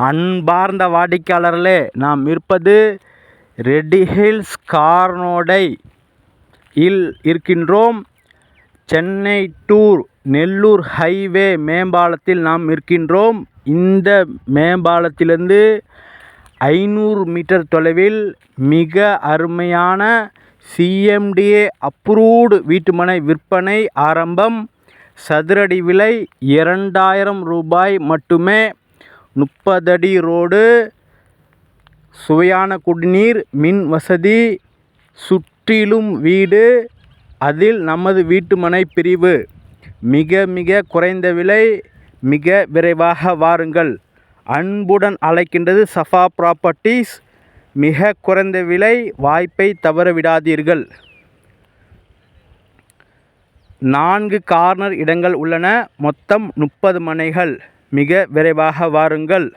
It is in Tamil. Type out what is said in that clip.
அன்பார்ந்த வாடிக்கையாளர்களே, நாம் இருப்பது ரெட் ஹில்ஸ் கார்னோடை இல் இருக்கின்றோம். சென்னை டு நெல்லூர் ஹைவே மேம்பாலத்தில் நாம் இருக்கின்றோம். இந்த மேம்பாலத்திலிருந்து 500 மீட்டர் தொலைவில் மிக அருமையான CMDA அப்ரூவ்டு வீட்டுமனை விற்பனை ஆரம்பம். சதுரடி விலை 2000 ரூபாய் மட்டுமே. 30 அடி ரோடு, சுவையான குடிநீர், மின் வசதி, சுற்றிலும் வீடு, அதில் நமது வீட்டுமனை பிரிவு. மிக மிக குறைந்த விலை. மிக விரைவாக வாருங்கள். அன்புடன் அழைக்கின்றது சஃபா ப்ராப்பர்ட்டிஸ். மிக குறைந்த விலை. வாய்ப்பை தவறவிடாதீர்கள். 4 கார்னர் இடங்கள் உள்ளன. மொத்தம் 30 மனைகள். மிக விரைவாக வாருங்கள்.